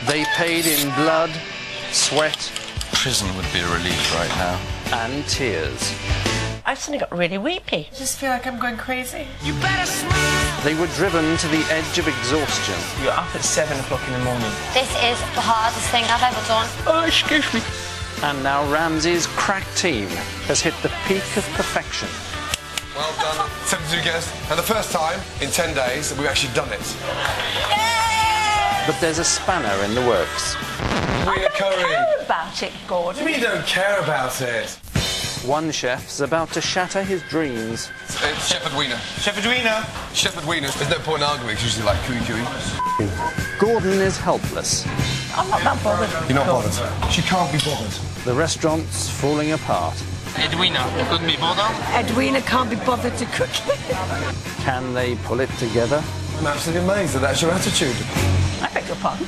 They paid in blood, sweat, Prison would be a relief right now. and tears. I've suddenly got really weepy. I just feel like I'm going crazy. You better smile. They were driven to the edge of exhaustion. You're up at 7 o'clock in the morning. This is the hardest thing I've ever done. Oh, excuse me. And now Ramsey's crack team has hit the peak of perfection. Well done. 72 guests. And the first time in 10 days that we've actually done it. But there's a spanner in the works. Edwina Curry. About it, Gordon. We don't care about it. One chef's about to shatter his dreams. It's Chef Edwina. Chef Edwina. Chef Edwina. There's no point in arguing. It's usually like cooey. Gordon is helpless. I'm not that bothered. You're not bothered. She can't be bothered. The restaurant's falling apart. Edwina, couldn't be bothered. Edwina can't be bothered to cook. Can they pull it together? I'm absolutely amazed that that's your attitude. I beg your pardon.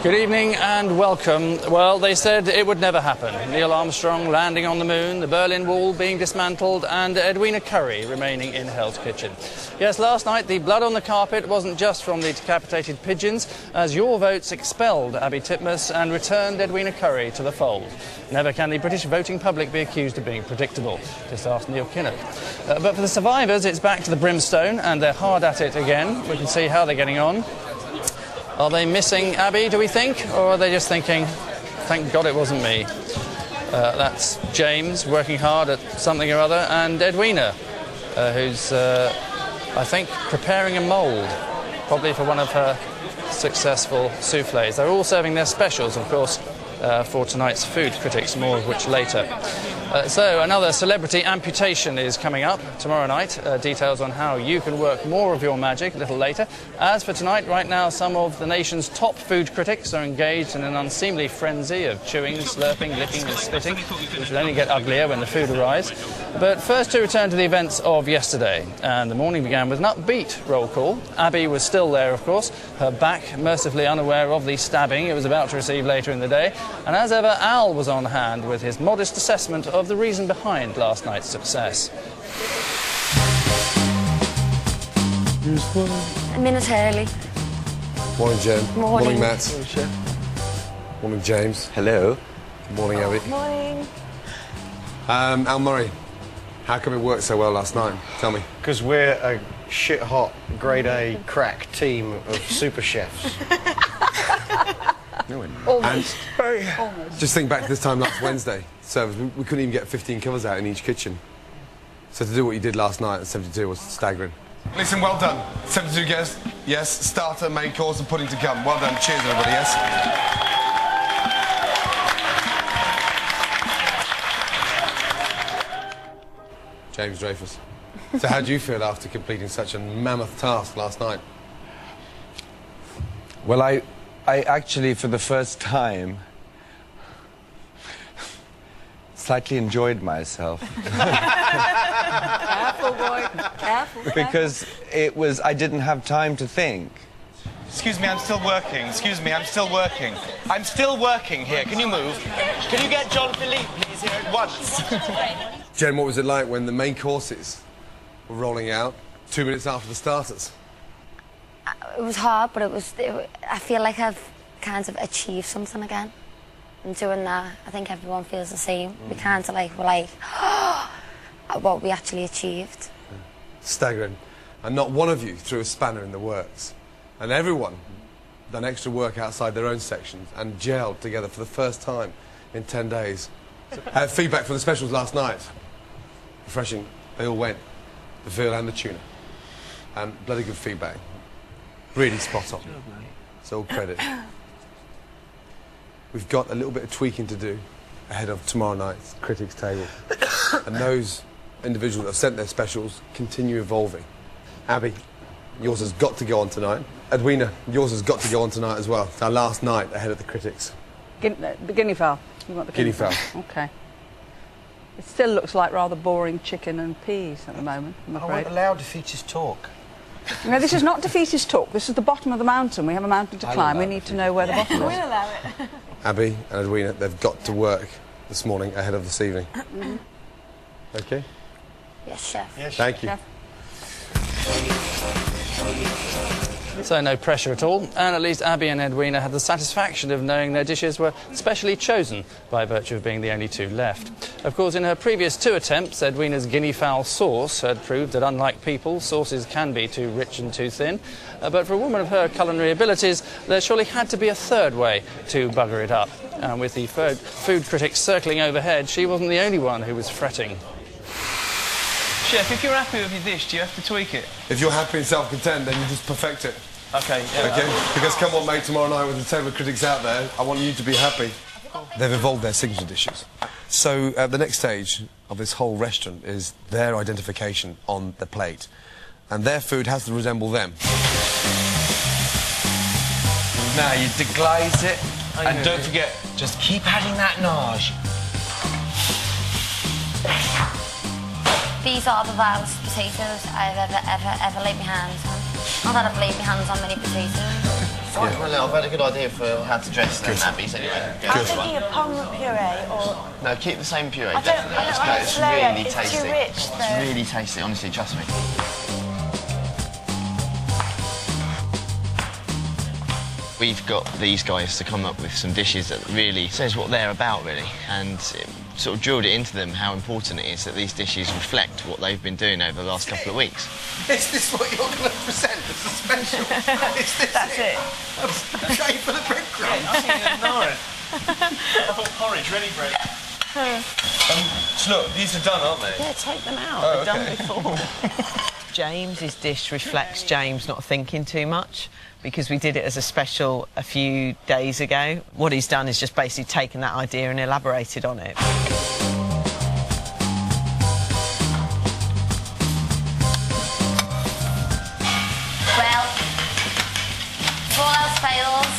Good evening and welcome. Well, they said it would never happen. Neil Armstrong landing on the moon, the Berlin Wall being dismantled, and Edwina Curry remaining in Hell's Kitchen. Yes, last night the blood on the carpet wasn't just from the decapitated pigeons, as your votes expelled Abby Titmuss and returned Edwina Curry to the fold. Never can the British voting public be accused of being predictable. Just ask Neil Kinnock. But for the survivors, it's back to the brimstone, and they're hard at it again. We can see how they're getting on. Are they missing Abby, do we think? Or are they just thinking, thank God it wasn't me? That's James, working hard at something or other, and Edwina, who's, I think, preparing a mould, probably for one of her successful soufflés. They're all serving their specials, of course, for tonight's food critics, more of which later. So another celebrity amputation is coming up tomorrow night. Details on how you can work more of your magic a little later. As for tonight, right now, some of the nation's top food critics are engaged in an unseemly frenzy of chewing, slurping, licking and spitting, which will only get uglier when the food arrives. But first to return to the events of yesterday. And the morning began with an upbeat roll call. Abby was still there, of course, her back mercifully unaware of the stabbing it was about to receive later in the day. And as ever, Al was on hand with his modest assessment of the reason behind last night's success. A minute early. Morning, Jen. Morning. Matt. Morning, James. Hello. Good morning, Abby. Morning. Al Murray, how come it worked so well last night? Tell me. Because we're a shit-hot, grade-A crack team of super chefs. Almost. And just think back to this time last Wednesday. So we couldn't even get 15 covers out in each kitchen. So to do what you did last night at 72 was staggering. Listen, well done. 72 guests. Yes, starter, main course and pudding to come. Well done. Cheers, everybody, yes? James Dreyfus. So how do you feel after completing such a mammoth task last night? Well, I actually, for the first time, slightly enjoyed myself. Careful, boy. Careful. Because I didn't have time to think. Excuse me, I'm still working. Excuse me, I'm still working. I'm still working here. Can you move? Can you get John Philippe, please, here at once? Jen, what was it like when the main courses were rolling out 2 minutes after the starters? It was hard, but I feel like I've kind of achieved something again. And doing that, I think everyone feels the same. We kind of we're like, what we actually achieved. Staggering. And not one of you threw a spanner in the works. And everyone done extra work outside their own sections and gelled together for the first time in 10 days. Feedback from the specials last night. Refreshing. They all went. The veal and the tuna. Bloody good feedback. Really spot on. It's all credit. We've got a little bit of tweaking to do ahead of tomorrow night's critics' table. And those individuals that have sent their specials continue evolving. Abby, yours has got to go on tonight. Edwina, yours has got to go on tonight as well. It's our last night ahead of the critics. The guinea fowl. You want the Guinea fowl. Okay. It still looks like rather boring chicken and peas at the moment, I'm I afraid. won't allow defeatist talk. No, this is not defeatist talk. This is the bottom of the mountain. We have a mountain to climb. We need to know where the bottom is. We'll allow it. Abby and Edwina, they've got to work this morning ahead of this evening. Okay? Yes, chef. Yes. Thank you. Chef. So no pressure at all, and at least Abby and Edwina had the satisfaction of knowing their dishes were specially chosen by virtue of being the only two left. Of course, in her previous 2 attempts, Edwina's guinea fowl sauce had proved that, unlike people, sauces can be too rich and too thin. But for a woman of her culinary abilities, there surely had to be a third way to bugger it up. And with the food critics circling overhead, she wasn't the only one who was fretting. Chef, if you're happy with your dish, do you have to tweak it? If you're happy and self-content, then you just perfect it. Okay, yeah. Okay? Because come on, mate, tomorrow night with the table of critics out there, I want you to be happy. They've evolved their signature dishes. So the next stage of this whole restaurant is their identification on the plate. And their food has to resemble them. Now you deglaze it. And don't forget, just keep adding that nage. These are the vilest potatoes I've ever laid my hands on. Not that I've laid my hands on many potatoes. Right, well, I've had a good idea for how to dress them, Abby's anyway. I'm thinking of pomme puree or... No, keep the same puree, I don't definitely. like It's flair. really It's tasty. too rich, though. It's really tasty, honestly, trust me. We've got these guys to come up with some dishes that really says what they're about, really, and it sort of drilled it into them how important it is that these dishes reflect what they've been doing over the last couple of weeks. Is this what you're going to present as a special? Is this That's it. Okay, for the breadcrumbs. I thought porridge, ready bread. So look, these are done, aren't they? Yeah, take them out. Oh, They're okay. done before. James's dish reflects James not thinking too much, because we did it as a special a few days ago. What he's done is just basically taken that idea and elaborated on it. Well, if all else fails,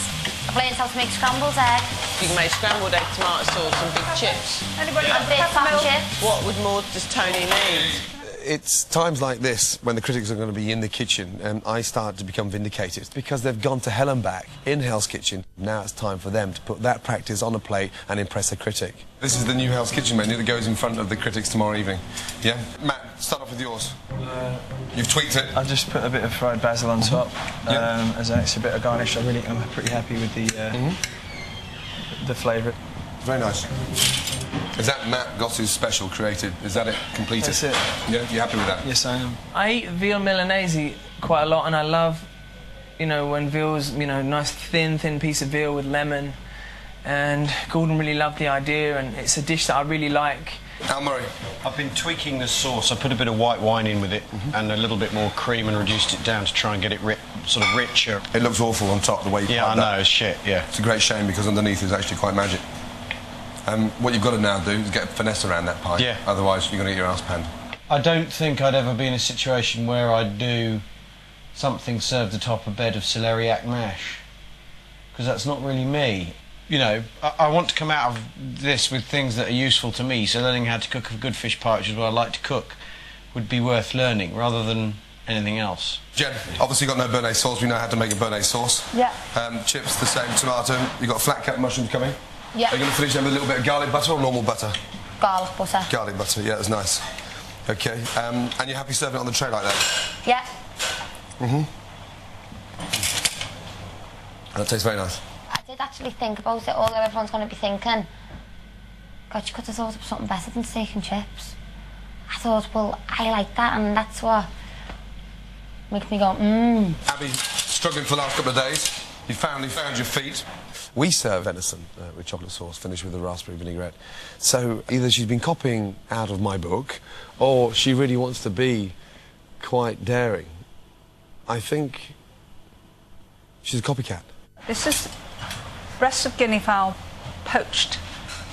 I've learned how to make scrambled egg You can make scrambled egg, tomato sauce and big chips. Anybody and big fat chips. What would more does Tony need? It's times like this when the critics are going to be in the kitchen and I start to become vindicated because they've gone to hell and back in Hell's Kitchen. Now it's time for them to put that practice on a plate and impress a critic. This is the new Hell's Kitchen menu that goes in front of the critics tomorrow evening. Yeah? Matt, start off with yours. You've tweaked it. I've just put a bit of fried basil on top as an extra bit of garnish. I'm pretty happy with the flavour. Very nice. Is that Matt Gossu's special created? Is that it completed? That's it. Yeah, you happy with that? Yes, I am. I eat veal Milanese quite a lot, and I love, you know, when veal's, you know, nice thin piece of veal with lemon. And Gordon really loved the idea, and it's a dish that I really like. Al Murray. I've been tweaking the sauce. I put a bit of white wine in with it and a little bit more cream and reduced it down to try and get it sort of richer. It looks awful on top, the way you Yeah, I applied that. know, it's shit, yeah. It's a great shame because underneath is actually quite magic. What you've got to now do is get finesse around that pie. Yeah. Otherwise, you're going to get your ass panned. I don't think I'd ever be in a situation where I'd do something served atop a bed of celeriac mash, because that's not really me. You know, I want to come out of this with things that are useful to me, so learning how to cook a good fish pie, which is what I like to cook, would be worth learning, rather than anything else. Jen, obviously you've got no béarnaise sauce. We know how to make a béarnaise sauce. Yeah. Chips, the same. Tomato. You've got flat cut mushrooms coming. Yeah. Are you going to finish them with a little bit of garlic butter or normal butter? Garlic butter. Garlic butter, yeah, that's nice. OK. And you're happy serving it on the tray like that? Yeah. That tastes very nice. I did actually think about it, although everyone's going to be thinking, God, you could have thought of something better than steak and chips. I thought, well, I like that, and that's what makes me go, Abby, struggling for the last couple of days. You finally found your feet. We serve venison with chocolate sauce, finished with a raspberry vinaigrette. So either she's been copying out of my book, or she really wants to be quite daring. I think she's a copycat. This is breast of guinea fowl poached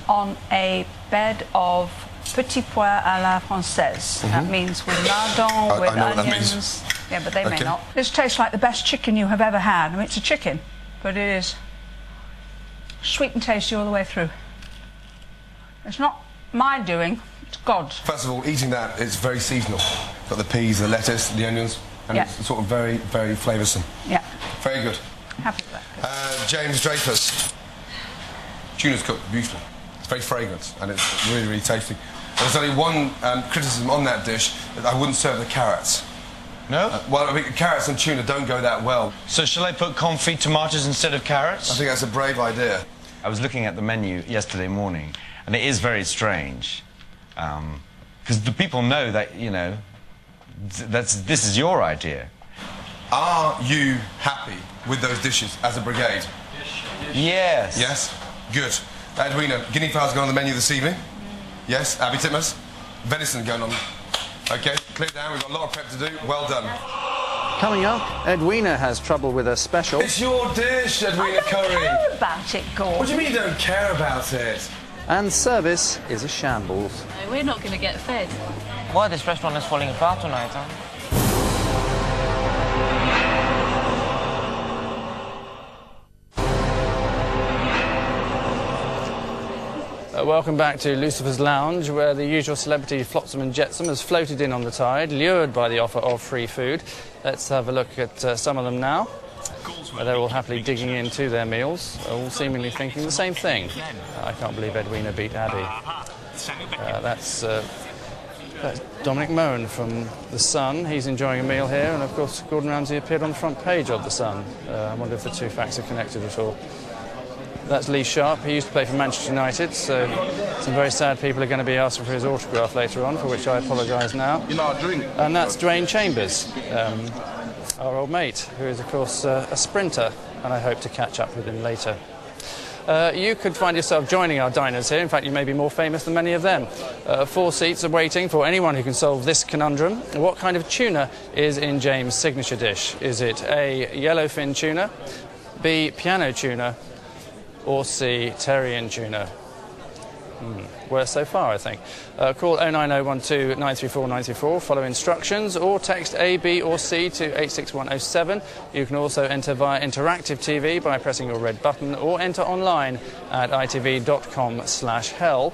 on a bed of petit pois à la française. That means with lardon, with I know what that onions. means. Yeah, but they may Okay. not. This tastes like the best chicken you have ever had. I mean, it's a chicken, but it is sweet and tasty all the way through. It's not my doing. It's God. First of all, eating that is very seasonal. Got the peas, the lettuce, the onions, and Yeah. it's sort of very, very flavoursome. Yeah. Very good. Happy with that. James Draper's tuna's cooked beautifully. It's very fragrant and it's really, really tasty. There's only one criticism on that dish, that I wouldn't serve the carrots. No? Well, I mean, carrots and tuna don't go that well. So shall I put confit tomatoes instead of carrots? I think that's a brave idea. I was looking at the menu yesterday morning, and it is very strange. Because the people know that, you know, this is your idea. Are you happy with those dishes as a brigade? Yes. Yes? Good. Edwina, guinea fowl's going on the menu this evening? Yes? Abby Titmus? Venison going on. OK, clear down, we've got a lot of prep to do. Well done. Coming up, Edwina has trouble with a special. It's your dish, Edwina Curry. I don't care about it, Gordon. What do you mean you don't care about it? And service is a shambles. No, we're not going to get fed. Why this restaurant is falling apart tonight, huh? Welcome back to Lucifer's Lounge, where the usual celebrity Flotsam and Jetsam has floated in on the tide, lured by the offer of free food. Let's have a look at some of them now. They're all happily digging into their meals, all seemingly thinking the same thing. I can't believe Edwina beat Abby. That's Dominic Moen from The Sun. He's enjoying a meal here, and of course Gordon Ramsay appeared on the front page of The Sun. I wonder if the two facts are connected at all. That's Lee Sharp. He used to play for Manchester United, so some very sad people are going to be asking for his autograph later on, for which I apologise now. And that's Dwayne Chambers, our old mate, who is, of course, a sprinter, and I hope to catch up with him later. You could find yourself joining our diners here. In fact, you may be more famous than many of them. 4 seats are waiting for anyone who can solve this conundrum. What kind of tuna is in James' signature dish? Is it A, yellowfin tuna, B, piano tuna, or C, Terrian tuna? Worse so far, I think. Call 09012 934 934, follow instructions, or text A, B or C to 86107. You can also enter via interactive TV by pressing your red button, or enter online at itv.com/hell,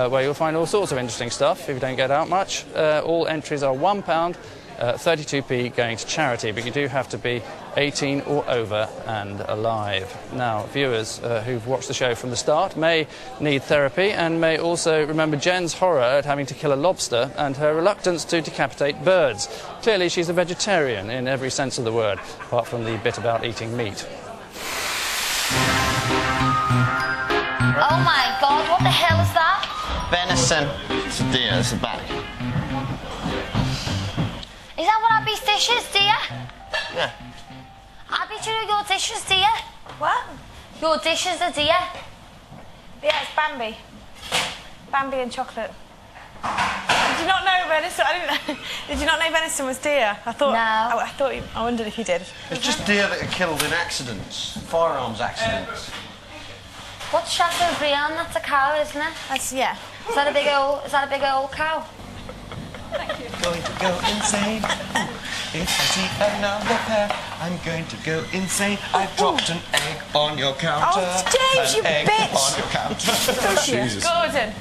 where you'll find all sorts of interesting stuff if you don't get out much. All entries are £1, 32p going to charity, but you do have to be 18 or over and alive. Now, viewers who've watched the show from the start may need therapy, and may also remember Jen's horror at having to kill a lobster and her reluctance to decapitate birds. Clearly she's a vegetarian in every sense of the word, apart from the bit about eating meat. Oh my God, what the hell is that? Venison. It's a deer, it's a back. Is that what Abby's dish is, dear? Yeah. Abby, do you know your dish is, dear? What? Your dish is a deer? Yeah, it's Bambi. Bambi and chocolate. Did you not know venison? I didn't know. Did you not know venison was deer? I thought. No. I wondered if you did. It's just deer that are killed in accidents, firearms accidents. What's Chateaubriand? That's a cow, isn't it? That's, yeah. Is that a big old cow? Going to go insane. If I see another pair, I'm going to go insane. I've dropped an egg on your counter. Oh, James, you egg bitch! on your counter. Jesus.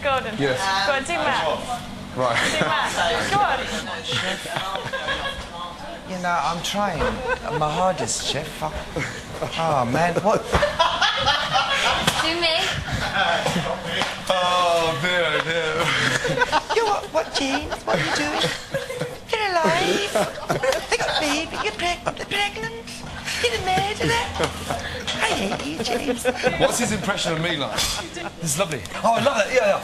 Gordon. Yes. Go on, do math. Right. Do math. Go on. You know, I'm trying my hardest, chef. Oh, man, what? Do me. Oh, dear. You what, James? What are you doing? You're alive. I got a baby. You're pregnant. You're a murderer. I hate you, James. What's his impression of me like? This is lovely. Oh, I love that. Yeah.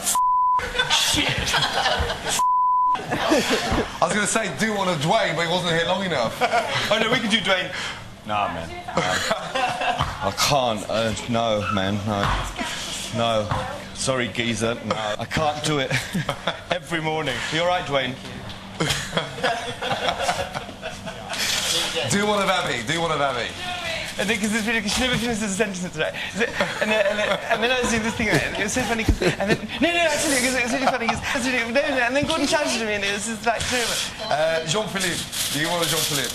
I was going to say do one of Dwayne, but he wasn't here long enough. Oh, no, we can do Dwayne. Nah, man. I can't. No, man. No. Sorry, geezer. No, I can't do it. Every morning. You all right, Dwayne? Do one of Abby. And then, because she never finishes the sentence today. And then I was doing this thing, and it was so funny, and then, no, actually, because it was really funny, and then Gordon shouted at me, and it was just like, Jean-Philippe. Do you want a Jean-Philippe?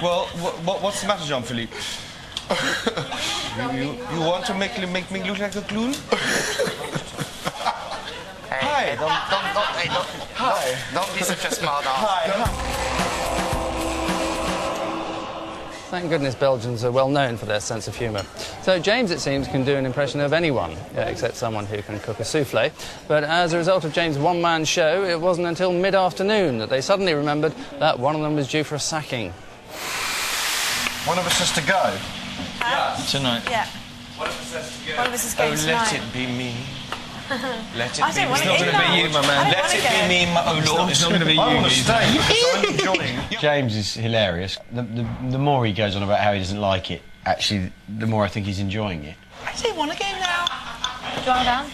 Well, what's the matter, Jean-Philippe? You want to make me look like a clown? Hey, don't be such a smart ass. Thank goodness Belgians are well known for their sense of humour. So James, it seems, can do an impression of anyone, except someone who can cook a souffle. But as a result of James' one-man show, it wasn't until mid-afternoon that they suddenly remembered that one of them was due for a sacking. One of us has to go. Tonight. Yeah. One of us has to go. One of us is going tonight. Let it be me. Let it I be don't me. want It's not going to be you, my man. Let it be me, my oh Lord. It's not going to be you. I want to Geezer. stay because I'm enjoying. James is hilarious. The more he goes on about how he doesn't like it, actually, the more I think he's enjoying it. I don't want to go now. Do you want to go?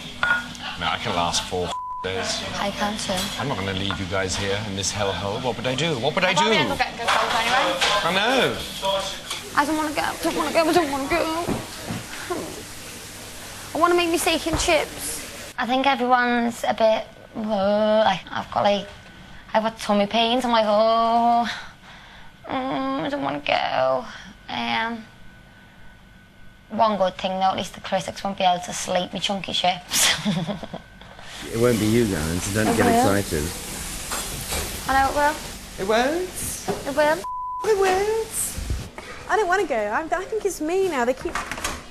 No, I can last 4 days. I can too. I'm not going to leave you guys here in this hellhole. What would I do? What would I do? Probably end up getting good cold anyway. I know. I don't want to go. I don't want to go. I don't want to go. I want to make me steak and chips. I think everyone's a bit. I've got tummy pains. I'm like, I don't want to go. One good thing though, at least the critics won't be able to slate me chunky chips. It won't be you, Garen, so don't get excited. I know it will. It won't. It will. It won't. I don't want to go. I think it's me now. They keep.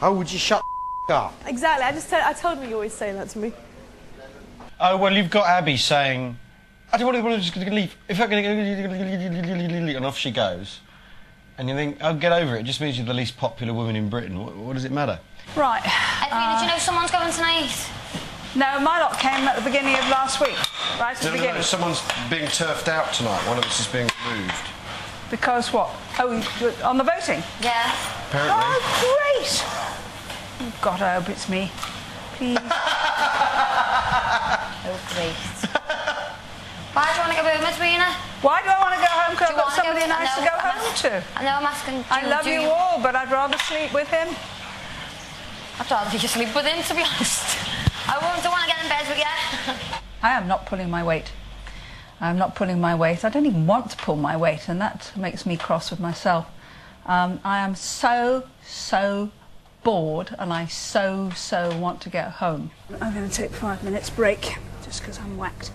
Oh, would you shut up? Exactly. I told him you always say that to me. Oh, well, you've got Abby saying, I don't want to just leave. If I'm going to... And off she goes. And you think, oh, get over it. It just means you're the least popular woman in Britain. What does it matter? Right. Edwina, do you know someone's going tonight? No, my lot came at the beginning of last week. Right at the beginning. No, someone's being turfed out tonight. One of us is being removed. Because what? Oh, on the voting? Yeah. Apparently. Oh, great. Oh, God, I hope it's me. Please. Oh, great. Why do you want to go home, Edwina? Why do I want to go home? Because I've got somebody go, nice to go home to. I know I'm asking. I love you all, but I'd rather sleep with him. I'd rather you sleep with him, to be honest. I don't want to get in bed with you. I am not pulling my weight. I'm not pulling my weight. I don't even want to pull my weight, and that makes me cross with myself. I am so bored, and I so want to get home. I'm going to take 5 minutes break, just because I'm whacked.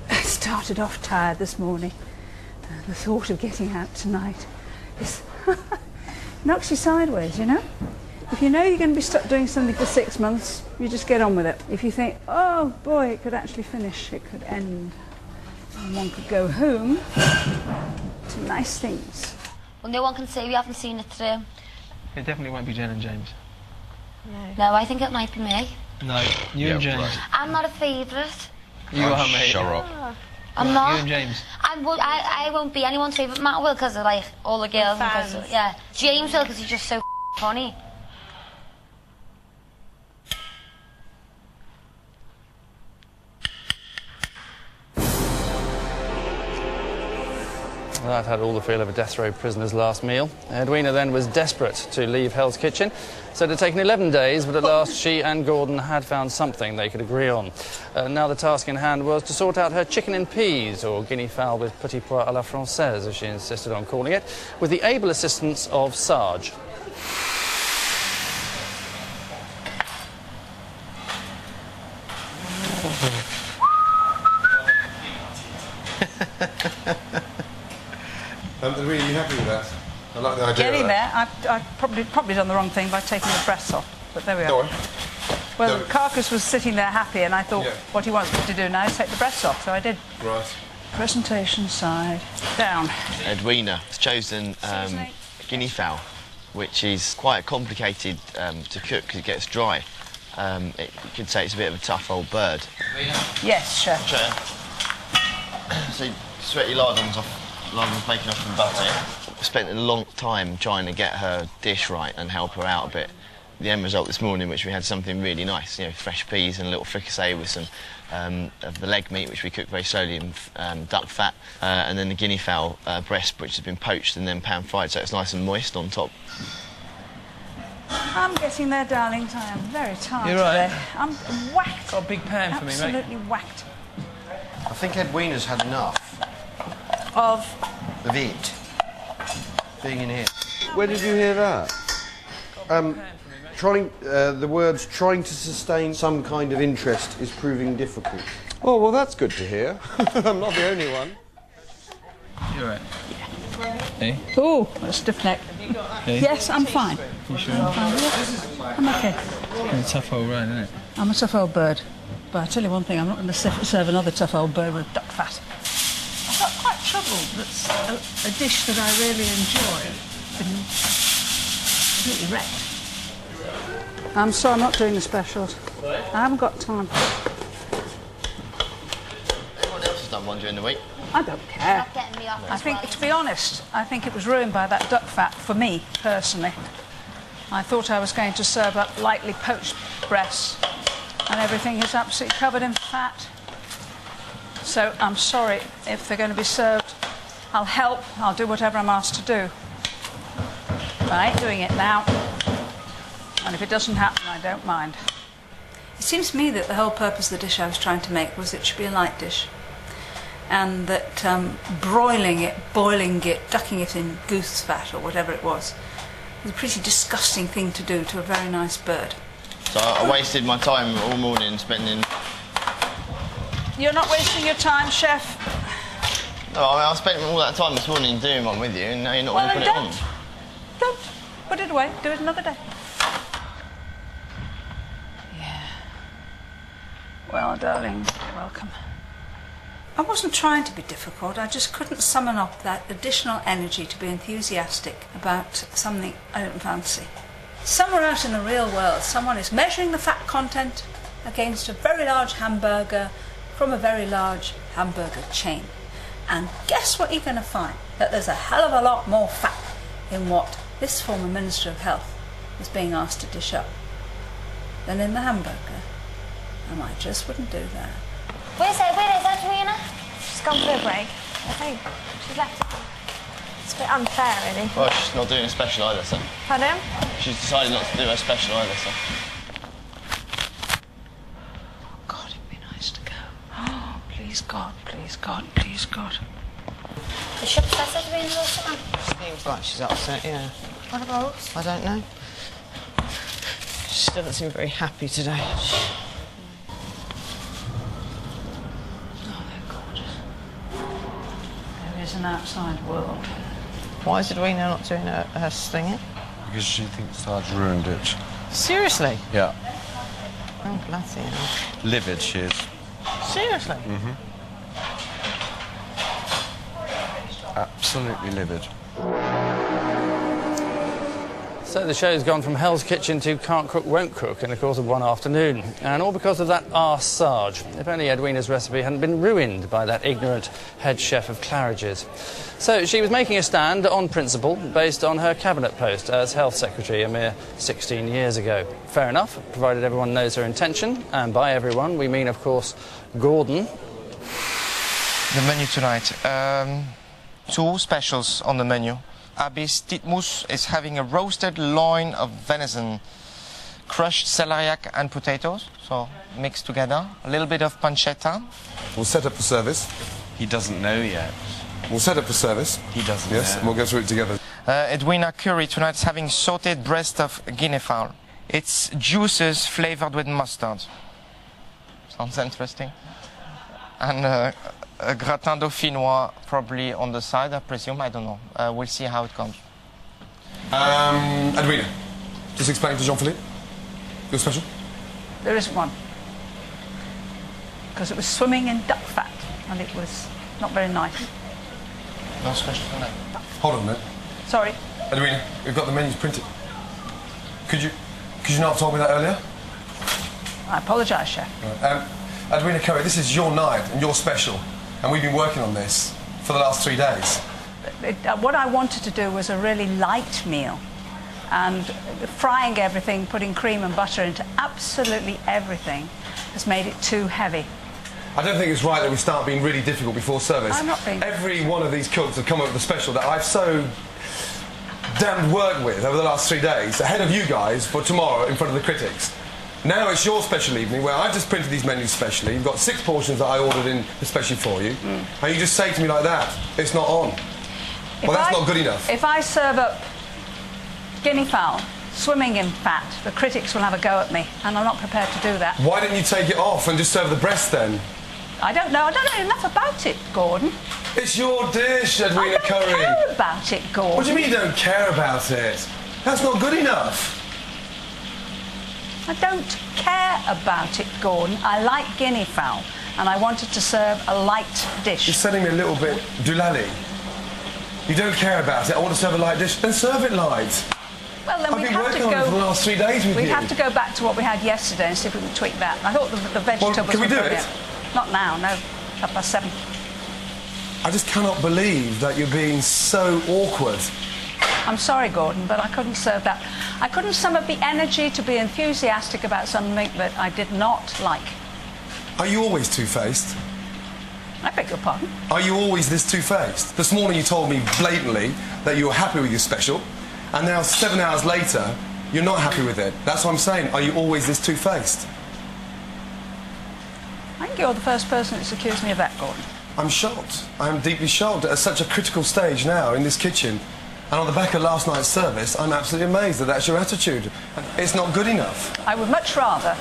I started off tired this morning. The thought of getting out tonight is knocks you sideways, you know? If you know you're going to be stuck doing something for 6 months, you just get on with it. If you think, oh boy, it could actually finish, it could end, and one could go home to nice things. Well, no one can say we haven't seen it through. It definitely won't be Jen and James. No, I think it might be me. No, you and James. Right. I'm not a favourite. You are, mate. Shut up. I'm not. You and James. I won't be anyone's favourite. Matt will, because of like all the girls. And yeah. James will, because he's just so funny. That had all the feel of a death row prisoner's last meal. Edwina then was desperate to leave Hell's Kitchen, so it had taken 11 days, but at last she and Gordon had found something they could agree on. Now the task in hand was to sort out her chicken and peas, or guinea fowl with petit pois à la française, as she insisted on calling it, with the able assistance of Sarge. Are you happy with that? I like the idea Getting of that. there, I've probably done the wrong thing by taking the breasts off, but there we are. Go on. Well, No. the carcass was sitting there happy, and I thought, Yeah. what he wants me to do now is take the breasts off, so I did. Right. Presentation side down. Edwina has chosen guinea fowl, which is quite complicated to cook because it gets dry. You could say it's a bit of a tough old bird. Yes, chef. So sweat your lardons making off some butter. Spent a long time trying to get her dish right and help her out a bit. The end result this morning, which we had something really nice, you know, fresh peas and a little fricassee with some of the leg meat, which we cook very slowly in duck fat, and then the guinea fowl breast, which has been poached and then pan-fried, so it's nice and moist on top. I'm getting there, darlings. I am very tired You're right. today. I'm whacked. Got a big pan for me, mate. Absolutely whacked. I think Edwina's had enough Of it being in here. Where did you hear that? The words trying to sustain some kind of interest is proving difficult. Oh, well, that's good to hear. I'm not the only one. You're right. Hey? Oh, a stiff neck. Hey? Yes, I'm fine. You sure? I'm okay. It's a tough old ride, isn't it? I'm a tough old bird. But I tell you one thing, I'm not going to serve another tough old bird with duck fat. I got quite troubled. That's a dish that I really enjoy. Been completely wrecked. I'm sorry, I'm not doing the specials. I haven't got time. Everyone else has done one during the week. I don't care. Not getting me off I think, to be honest, I think it was ruined by that duck fat for me, personally. I thought I was going to serve up lightly poached breasts, and everything is absolutely covered in fat. So I'm sorry if they're going to be served. I'll help. I'll do whatever I'm asked to do. But I ain't doing it now. And if it doesn't happen, I don't mind. It seems to me that the whole purpose of the dish I was trying to make was it should be a light dish. And that broiling it, boiling it, ducking it in goose fat or whatever it was a pretty disgusting thing to do to a very nice bird. So I wasted my time all morning spending... You're not wasting your time, chef. No, I spent all that time this morning doing one with you, and now you're not going to put it on. Don't. Put it away. Do it another day. Yeah. Well, darling, you're welcome. I wasn't trying to be difficult, I just couldn't summon up that additional energy to be enthusiastic about something I don't fancy. Somewhere out in the real world, someone is measuring the fat content against a very large hamburger from a very large hamburger chain. And guess what you're going to find? That there's a hell of a lot more fat in what this former Minister of Health was being asked to dish up than in the hamburger. And I just wouldn't do that. Where is Edwina? She's gone for a break, I think. She's left. It's a bit unfair, really. Well, she's not doing a special either, so... Pardon? She's decided not to do a special either, so... God, it'd be nice to go. Oh, please God, please God, please God. Is she upset, Edwina, or something? Seems like she's upset, yeah. What about? I don't know. She doesn't seem very happy today. There is an outside world. Why is Edwina not doing her singing? Because she thinks I've ruined it. Seriously? Yeah. Oh, bloody hell. Livid she is. Seriously? Mm-hmm. Absolutely livid. So the show's gone from Hell's Kitchen to Can't Cook, Won't Cook in the course of one afternoon. And all because of that arse Sarge. If only Edwina's recipe hadn't been ruined by that ignorant head chef of Claridge's. So she was making a stand on principle based on her cabinet post as Health Secretary a mere 16 years ago. Fair enough, provided everyone knows her intention. And by everyone, we mean, of course, Gordon. The menu tonight. Two specials on the menu. Abyss Titmus is having a roasted loin of venison, crushed celeriac and potatoes, so mixed together. A little bit of pancetta. We'll set up for service. He doesn't know yet. We'll set up for service. He doesn't Yes, know. and we'll go through it together. Edwina Curry tonight is having sautéed breast of guinea fowl. It's juices flavored with mustard. Sounds interesting. And a gratin dauphinois probably on the side, I presume. I don't know. We'll see how it comes. Edwina, just explain to Jean-Philippe your special. There isn't one. Because it was swimming in duck fat, and it was not very nice. No special tonight. Hold on a minute. Sorry. Edwina, we've got the menus printed. Could you not have told me that earlier? I apologise, Chef. Right. Edwina Curry, this is your night and your special, and we've been working on this for the last 3 days. What I wanted to do was a really light meal, and frying everything, putting cream and butter into absolutely everything has made it too heavy. I don't think it's right that we start being really difficult before service. I'm not being... Every one of these cooks have come up with a special that I've so damned worked with over the last 3 days, ahead of you guys for tomorrow in front of the critics. Now it's your special evening where I've just printed these menus specially. You've got 6 portions that I ordered in especially for you. And you just say to me like that, it's not on. Well, that's not good enough. If I serve up guinea fowl swimming in fat. The critics will have a go at me, and I'm not prepared to do that. Why didn't you take it off and just serve the breast then? I don't know enough about it, Gordon. It's your dish, Edwina Curry. I don't care about it, Gordon. What do you mean you don't care about it? That's not good enough. I don't care about it, Gordon. I like guinea fowl, and I wanted to serve a light dish. You're sending me a little bit doolally. You don't care about it. I want to serve a light dish. Then serve it light. Well, then I've been working on it for the last 3 days with you. We'd have to go back to what we had yesterday and see if we can tweak that. I thought the vegetables Well, can we do were it? brilliant. Not now, no. 7:30. I just cannot believe that you're being so awkward. I'm sorry, Gordon, but I couldn't serve that. I couldn't summon up the energy to be enthusiastic about something that I did not like. Are you always two-faced? I beg your pardon? Are you always this two-faced? This morning you told me blatantly that you were happy with your special, and now 7 hours later, you're not happy with it. That's what I'm saying. Are you always this two-faced? I think you're the first person that's accused me of that, Gordon. I'm shocked. I'm deeply shocked at such a critical stage now in this kitchen. And on the back of last night's service, I'm absolutely amazed that that's your attitude. It's not good enough. I would much rather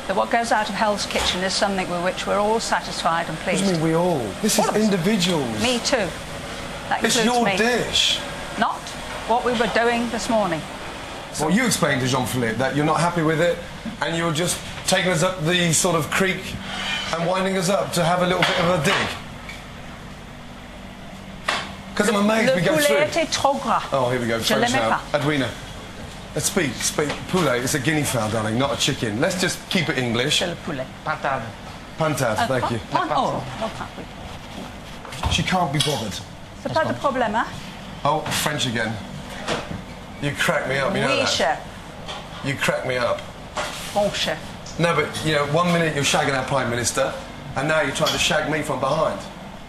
that what goes out of Hell's Kitchen is something with which we're all satisfied and pleased. What do you mean we all? This is individuals. Me too. That It's includes your me. dish. Not what we were doing this morning. Well, you explained to Jean-Philippe that you're not happy with it, and you're just taking us up the sort of creek and winding us up to have a little bit of a dig. Because I'm amazed we go through. Le poulet était trop gras. Oh, here we go. Je French l'aimais now. pas. Edwina, let's speak. Poulet, it's a guinea fowl, darling, not a chicken. Let's just keep it English. C'est le poulet. Pintade. Pintade, thank you. Oh, She can't be bothered. c'est pas de problème, hein? Oh, French again. You crack me up, you know Oui, that. chef. You crack me up. Bon chef. No, but, you know, 1 minute you're shagging our Prime Minister, and now you're trying to shag me from behind.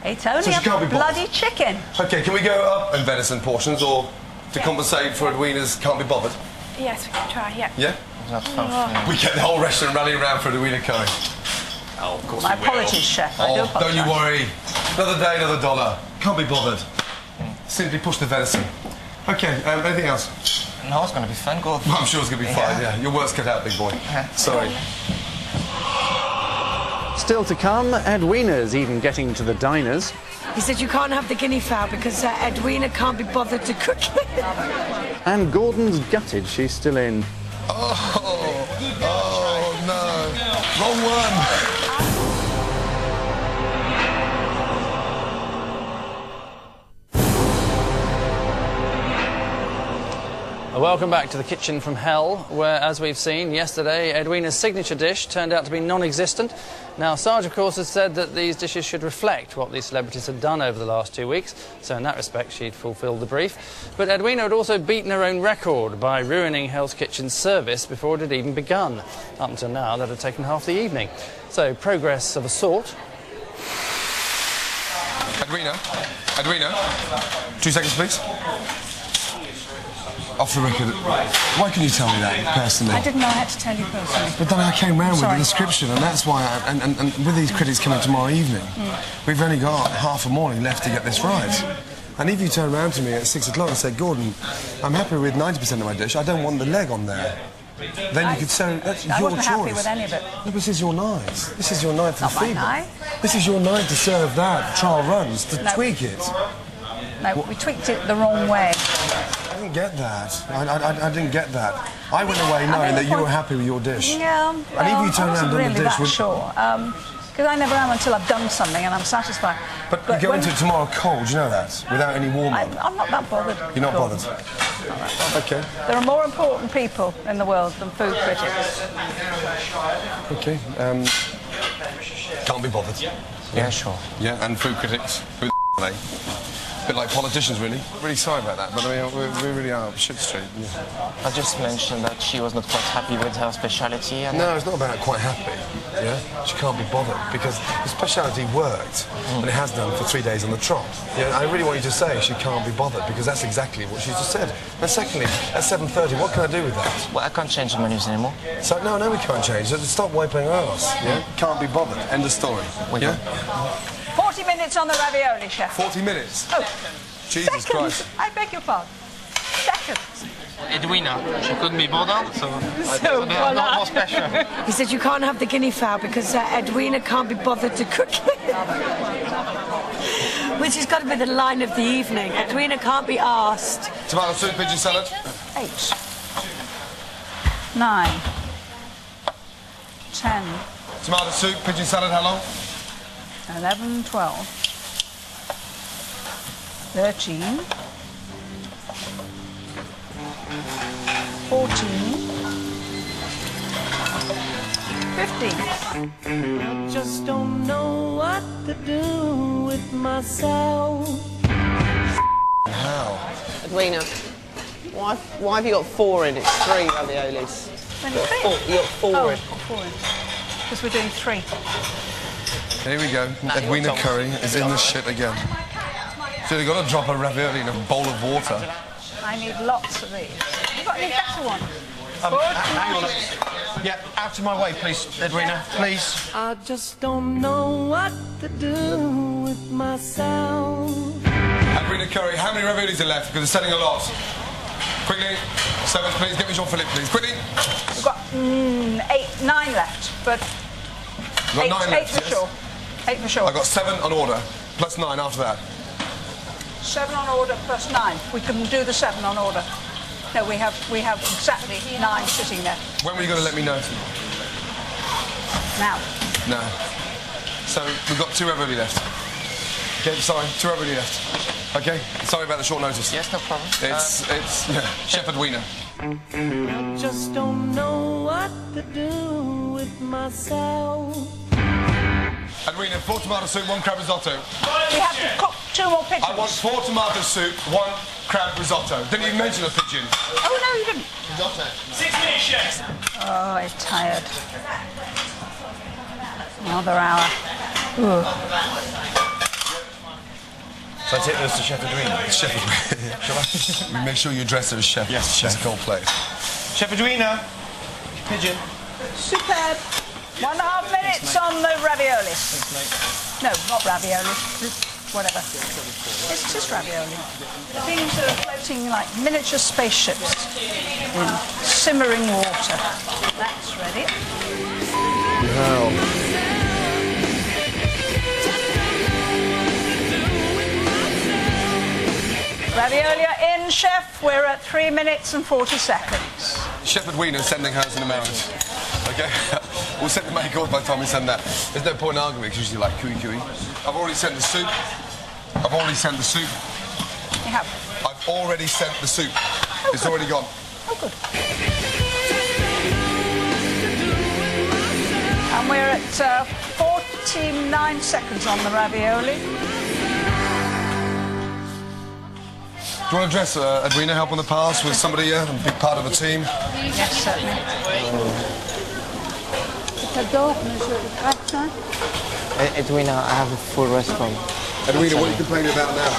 It's only So she can't a be bothered. bloody chicken. OK, can we go up in venison portions, or to compensate for Edwina's can't be bothered? Yes, we can try, yeah. Yeah? We get the whole restaurant rallying around for Edwina Curry. Oh, of course My we will. apologies, chef. I do Oh, apologise. don't you worry. Another day, another dollar. Can't be bothered. Simply push the venison. OK, anything else? No, it's going to be fun, Gordon. I'm sure it's going to be fine, yeah. Your work's cut out, big boy. Sorry. Still to come, Edwina's even getting to the diners. He said you can't have the guinea fowl because Edwina can't be bothered to cook it. And Gordon's gutted she's still in. Oh, no. Wrong one. Welcome back to the kitchen from hell, where, as we've seen yesterday, Edwina's signature dish turned out to be non-existent. Now, Sarge, of course, has said that these dishes should reflect what these celebrities had done over the last 2 weeks, so in that respect, she'd fulfilled the brief. But Edwina had also beaten her own record by ruining Hell's Kitchen's service before it had even begun. Up until now, that had taken half the evening. So, progress of a sort. Edwina? 2 seconds, please. Off the record, why can you tell me that personally? I didn't know I had to tell you personally. But then I came round with Sorry. the description, and that's why, and with these critics coming tomorrow evening, we've only got half a morning left to get this right. And if you turn around to me at 6 o'clock and say, Gordon, I'm happy with 90% of my dish, I don't want the leg on there. Then you could say, that's I your wasn't choice. happy with any of it. No, but this is your night. This is your night for Not the my feeble. night. This is your night to serve that, trial runs, to No. tweak it. No, we tweaked it the wrong way. I didn't get that. I didn't get that. I went away knowing that you were happy with your dish. Yeah, And well, if you turn I around wasn't and done really the dish that with... sure. Because I never am until I've done something and I'm satisfied. But you go when- into it tomorrow cold, you know that, without any warm-up. I'm not that bothered. You're not Gordon. bothered? OK. There are more important people in the world than food critics. OK. Can't be bothered. Yeah, sure. Yeah, and food critics. Who the are they? A bit like politicians, really. Really sorry about that, but I mean, we really are. Shit Street. Yeah. I just mentioned that she was not quite happy with her speciality. And No, it's not about quite happy. Yeah, she can't be bothered because the speciality worked, and it has done for 3 days on the trot. Yeah, I really want you to say she can't be bothered because that's exactly what she just said. And secondly, at 7:30, what can I do with that? Well, I can't change the menus anymore. So no, we can't change it. Stop wiping our ass. Yeah, can't be bothered. End of story. Yeah, 40 minutes on the ravioli, chef. 40 minutes. Oh, Jesus seconds. Christ. I beg your pardon. Seconds. Edwina, she couldn't be bothered, so voila. not more special. He said you can't have the guinea fowl because Edwina can't be bothered to cook it. Which has got to be the line of the evening. Edwina can't be asked. Tomato soup, pigeon salad. 8, 9, 10, Tomato soup, pigeon salad, how long? 11, 12, 13, 14, 15. I just don't know what to do with myself. How? Edwina, why have you got 4 in? It's 3 raviolis. You got 4 in. Because we're doing 3. Here we go. Edwina Curry is in the shit again. So you've got to drop a ravioli in a bowl of water. I need lots of these. You've got any better one? Hang on. Yeah, out of my way, please, Edwina, please. I just don't know what to do with myself. Edwina Curry, how many raviolis are left? Because it's selling a lot. Quickly, servers, please, get me Jean-Philippe, please. Quickly. We've got 9 left, but You've got 9 left, for yes? sure. 8 for sure. I got 7 on order, plus 9 after that. 7 on order plus 9. We can do the 7 on order. No, we have exactly 9 sitting there. When were you going to let me know? Now. No. So we've got 2 ravioli left. Okay, sorry, 2 ravioli left. Okay, sorry about the short notice. Yes, no problem. It's Chef Edwina. I just don't know what to do with myself. Edwina, 4 tomato soup, 1 crab risotto. We have to cook 2 more pigeons. I want 4 tomato soup, 1 crab risotto. Didn't even mention a pigeon. Oh, no, you didn't. Risotto. 6 minutes, chef. Oh, I'm tired. Another hour. Ooh. So I take those to Chef Edwina? Chef Edwina. Shall I? Make sure you dress her as chef. Yes, chef. It's a cold plate. Chef Edwina. Pigeon. Superb. 1.5 minutes on the raviolis. No, not raviolis. Whatever. It's just ravioli. The things are floating like miniature spaceships in simmering water. That's ready. Wow. Ravioli are in, chef. We're at 3 minutes and 40 seconds. Chef Edwina sending hers in a minute. Okay? We'll send the main course by the time we send that. There's no point in arguing because usually like cooey. I've already sent the soup. You have? I've already sent the soup. Oh, it's already gone. Oh, good. And we're at 49 seconds on the ravioli. Do you want to dress Edwina, help on the pass with somebody here, a big part of the team? Yes, certainly. Edwina, I have a full restaurant. Edwina, what are you complaining about now?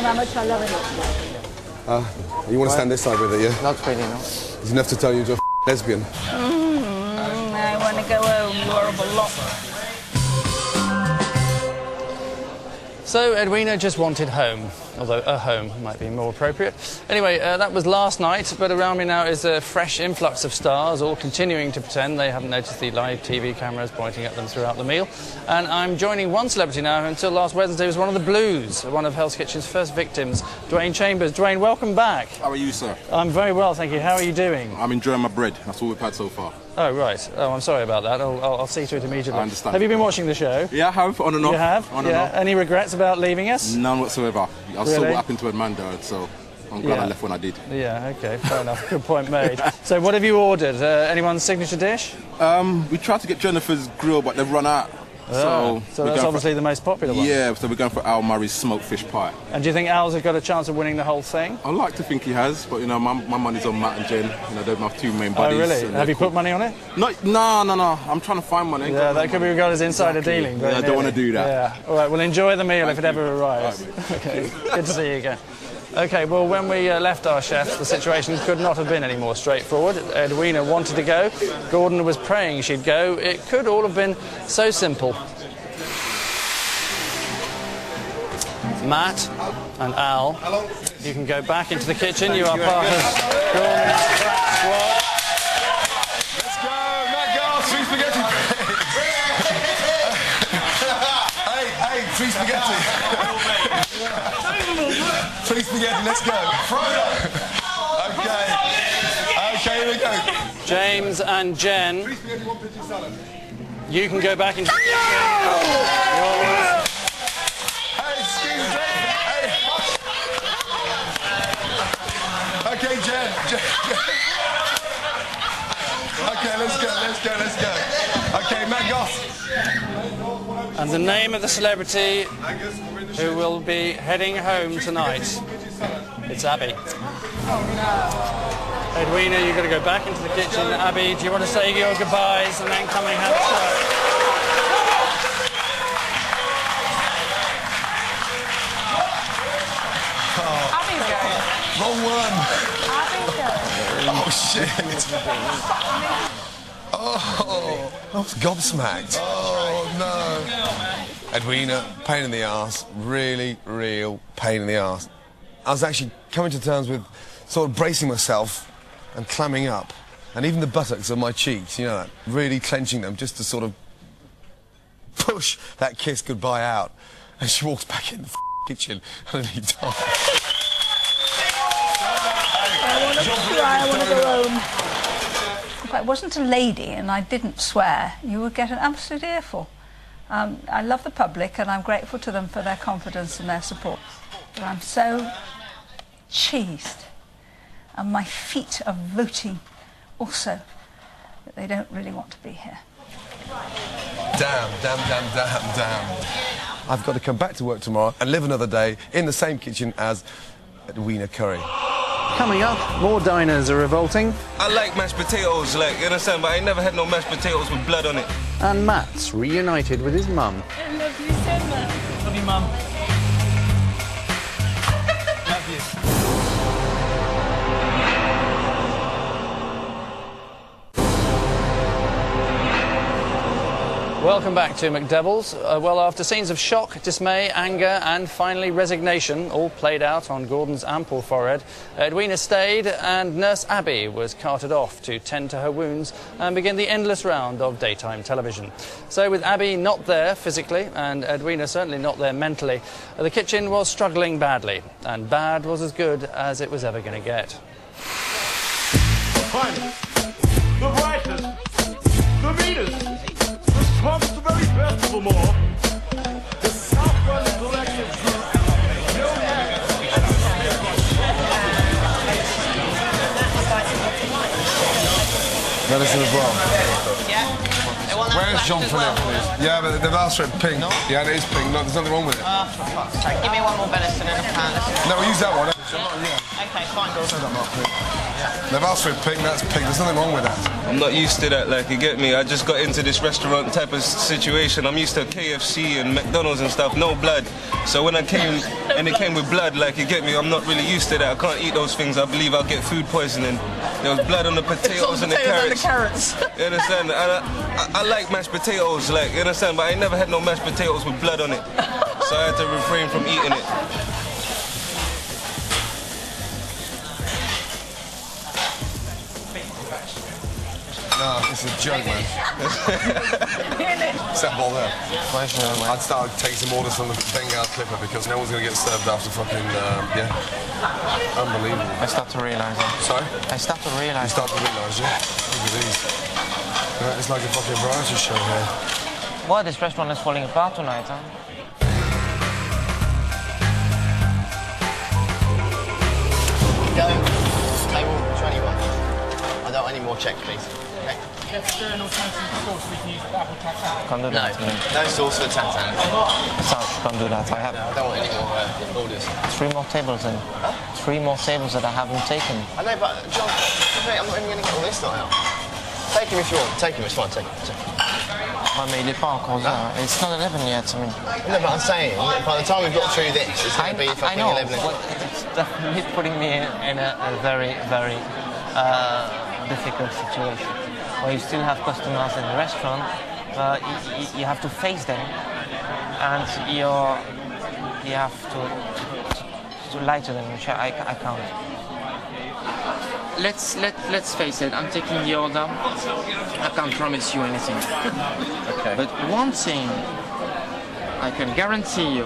How much I love it. You want to stand this side with it, yeah? Not really, no. He's enough to tell you you're a lesbian. I want to go home, you horrible lot. So Edwina just wanted home, although a home might be more appropriate. Anyway, that was last night, but around me now is a fresh influx of stars, all continuing to pretend they haven't noticed the live TV cameras pointing at them throughout the meal. And I'm joining one celebrity now who until last Wednesday was one of the Blues, one of Hell's Kitchen's first victims, Dwayne Chambers. Dwayne, welcome back. How are you, sir? I'm very well, thank you. How are you doing? I'm enjoying my bread. That's all we've had so far. Oh, right. Oh, I'm sorry about that. I'll see to it immediately. I understand. Have you been watching the show? Yeah, I have, on and off. You have? On and off. Any regrets about leaving us? None whatsoever. I saw Really? what happened to Amanda, so I'm glad I left when I did. Yeah, OK, fair enough. Good point made. So what have you ordered? Anyone's signature dish? We tried to get Jennifer's grill, but they've run out. So that's obviously the most popular one. Yeah, so we're going for Al Murray's smoked fish pie. And do you think Al's has got a chance of winning the whole thing? I like to think he has, but, you know, my money's on Matt and Jen. You know, they're my 2 main buddies. Oh, really? Have you put money on it? No. I'm trying to find money. Yeah, that could be regarded as insider dealing. Yeah, I don't want to do that. Yeah. All right, well, enjoy the meal if it ever arrives. OK, good to see you again. OK, well, when we left our chefs, the situation could not have been any more straightforward. Edwina wanted to go. Gordon was praying she'd go. It could all have been so simple. Matt and Al You can go back into the kitchen. You are part of Gordon's crack squad. Let's go, Matt Garth, 3 spaghetti. hey, 3 spaghetti. 3 spaghetti, let's go. Okay, here we go. James and Jen, 3 spaghetti, 1 pigeon salad. you can go back into the kitchen. Hey, excuse me. Hey. Okay, Jen. Okay, let's go. Okay, Matt Goss. And the name of the celebrity who will be heading home tonight. It's Abby. Edwina, you've got to go back into the kitchen. Abby, do you want to say your goodbyes and then come and have a chat? Abby's going. Wrong one. Abby's going. Oh, shit. Oh, I was gobsmacked. Oh, no. Edwina, pain in the arse. Really, real pain in the arse. I was actually coming to terms with sort of bracing myself and clamming up. And even the buttocks of my cheeks, you know that, really clenching them just to sort of push that kiss goodbye out. And she walks back in the kitchen and he died. I want to cry, I want to go home. If I wasn't a lady and I didn't swear, you would get an absolute earful. I love the public and I'm grateful to them for their confidence and their support. But I'm so cheesed, and my feet are voting also that they don't really want to be here. Damn. I've got to come back to work tomorrow and live another day in the same kitchen as Edwina Curry. Coming up, more diners are revolting. I like mashed potatoes, like, you understand, but I ain't never had no mashed potatoes with blood on it. And Matt's reunited with his mum. I love you so much. Love you, Mum. Love you. Welcome back to McDevil's. Well, after scenes of shock, dismay, anger and finally resignation all played out on Gordon's ample forehead, Edwina stayed and Nurse Abby was carted off to tend to her wounds and begin the endless round of daytime television. So with Abby not there physically and Edwina certainly not there mentally, the kitchen was struggling badly, and bad was as good as it was ever going to get. Finally, the brightest, the meanest, the very best of them all, the Southwest Collective Group. Medicine as well. Yeah. Where's John Philip, please? Yeah, but they've asked for it pink. No? Yeah, it is pink. No, there's nothing wrong with it. Oh, for fuck's sake. Give me one more venison and a pan. No, we'll use that one. Okay, fine, Gordon. They've asked for it pink, that's pink. There's nothing wrong with that. I'm not used to that, like, you get me? I just got into this restaurant type of situation. I'm used to KFC and McDonald's and stuff, no blood. So when I came, and it came with blood, like, you get me? I'm not really used to that. I can't eat those things. I believe I'll get food poisoning. There was blood on the potatoes and the carrots. You understand? And I like mashed potatoes, like, you understand? But I ain't never had no mashed potatoes with blood on it. So I had to refrain from eating it. No, it's a joke, man. Set ball there. I'd start taking some orders from the Bengal Clipper because no one's going to get served after fucking, yeah. Unbelievable. I start to realise that. Sorry? I start to realise. You start to realise, yeah? Look at these. It's like a fucking variety show here. Well, this restaurant is falling apart tonight, huh? Go. Table 21. I don't want any more check, please. Okay. Yes, there no fancy sauce we can use apple tartare. Can't do that. No sauce for tartare. South, can't do that. I have. No, I don't want any more orders. 3 more tables in. Huh? 3 more tables that I haven't taken. I know, but John, I'm not even going to get all this night out. Take him if you want. Take him, it's fine. Take him. Mais il est pas encore là. It's not 11 yet. I mean. No, but I'm saying, by the time we've got through this, it's going to be fucking 11 o'clock. It's definitely putting me in a very, very difficult situation. Where you still have customers in the restaurant, but you have to face them, and you have to to lie to them, which I can't. Let's face it, I'm taking the order. I can't promise you anything. Okay. But one thing I can guarantee you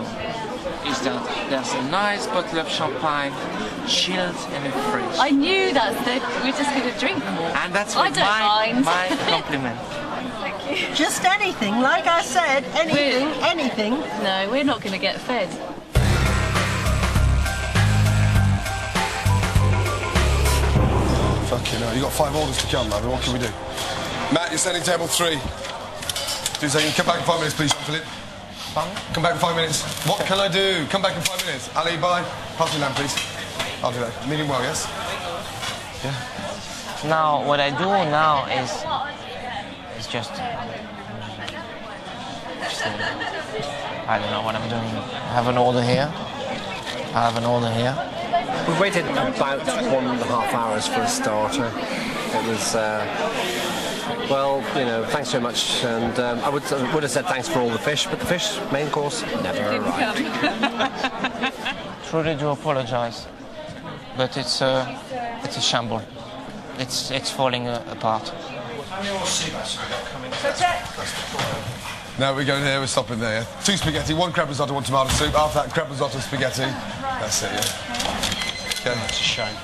is that there's a nice bottle of champagne chilled in the fridge. I knew we're just going to drink more. And that's I don't mind. my compliment. Thank you. Just anything, like I said, anything. No, we're not going to get fed. Fucking hell, you got 5 orders to come, man. What can we do? Matt, you're sending table 3. Do something. Come back in 5 minutes, please, Jean-Philippe. Come back in 5 minutes. What can I do? Come back in 5 minutes. Ali, bye. Pass me lamb, please. I'll do that. Medium well, yes? Yeah. Now, what I do now is just I don't know what I'm doing. I have an order here. I have an order here. We waited about 1.5 hours for a starter. It was, well, you know, thanks so much. And I would have said thanks for all the fish, but the fish, main course, never arrived. Truly do apologize, but it's a shamble. It's falling apart. No, we're going here, we're stopping there. Yeah? 2 spaghetti, 1 crab risotto, 1 tomato soup. After that, crab risotto, spaghetti. That's it, yeah. Okay. That's a shame.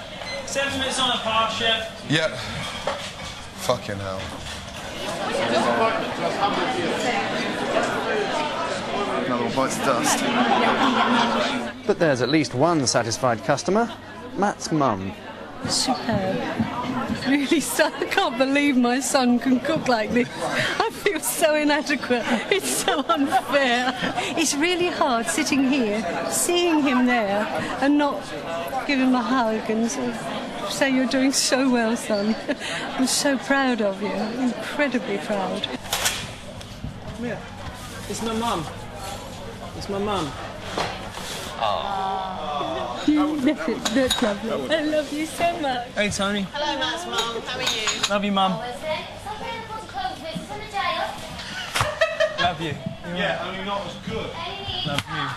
7 minutes on the par, chef. Yeah. Fucking hell. Another one bites the dust. But there's at least one satisfied customer, Matt's mum. Superb. Really, son, I can't believe my son can cook like this. I feel so inadequate. It's so unfair. It's really hard sitting here, seeing him there, and not give him a hug and sort of say you're doing so well, son. I'm so proud of you. Incredibly proud. Come here. It's my mum. It's my mum. That's lovely. I love you so much. Hey, Tony. Hello, Matt's mum. How are you? Love you, mum. Love you. Yeah, only not as good. Love you.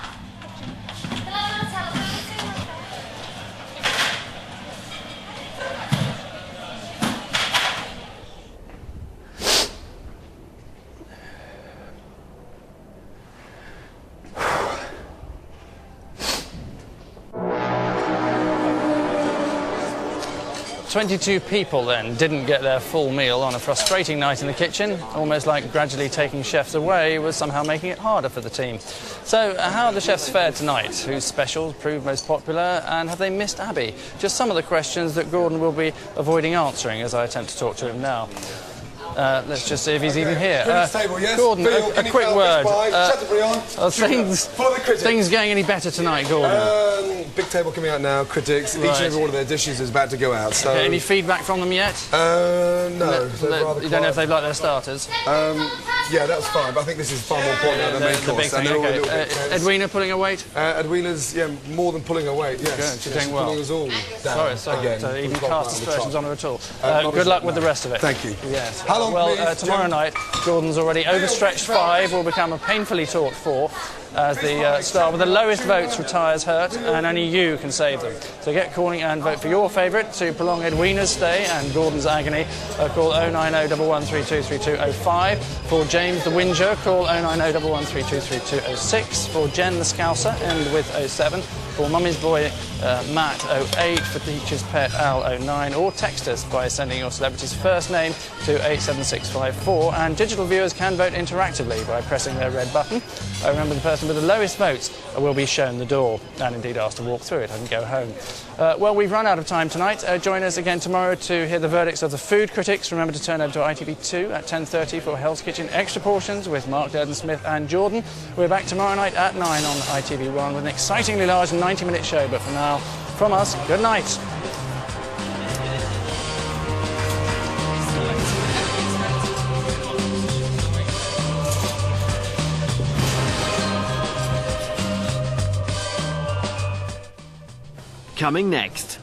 "22 people then didn't get their full meal on a frustrating night in the kitchen, almost like gradually taking chefs away was somehow making it harder for the team. So how have the chefs fared tonight? Whose specials proved most popular, and have they missed Abby? Just some of the questions that Gordon will be avoiding answering as I attempt to talk to him now. Let's just see if he's even here. Table, yes. Gordon, Bill, a quick word. Are things getting any better tonight, Gordon? Big table coming out now, critics. Each Right. and every one of their dishes is about to go out. So Any feedback from them yet? No. You don't know if they've liked their starters? Yeah, that's fine, but I think this is far more important than the main The big course. thing, And they're all a okay. little bit tense. Edwina pulling her weight? Edwina's, more than pulling her weight, yes. Good, she's doing well. Pulling us all down Sorry, again. so even We've got cast that aspersions top. on her at all. Not Good as luck yet, with the no. rest of it. Thank you. Yes. How long, well, please, tomorrow night, Gordon's already overstretched 5, will become a painfully taut 4, as the star with the lowest votes retires hurt, and only you can save them. So get calling and vote for your favourite to prolong Edwina's stay and Gordon's agony. Call 09011323205. For James the Whinger, call 09011323206. For Jen the Scouser, end with 07. For Mummy's Boy, Matt 08. For Teacher's Pet, Al 09. Or text us by sending your celebrity's first name to 87654. And digital viewers can vote interactively by pressing their red button. Remember, the person with the lowest votes will be shown the door and indeed asked to walk through it and go home. Well, we've run out of time tonight. Join us again tomorrow to hear the verdicts of the food critics. Remember to turn over to ITV2 at 10:30 for Hell's Kitchen Extra Portions with Mark Durden-Smith and Jordan. We're back tomorrow night at 9 on ITV1 with an excitingly large 90-minute show. But for now, from us, good night. Coming next.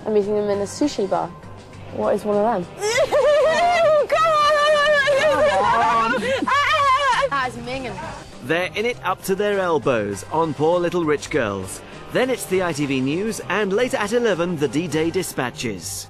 I'm meeting them in a sushi bar. What is one of them? That is minging. They're in it up to their elbows on Poor Little Rich Girls. Then it's the ITV News, and later at 11, the D-Day dispatches.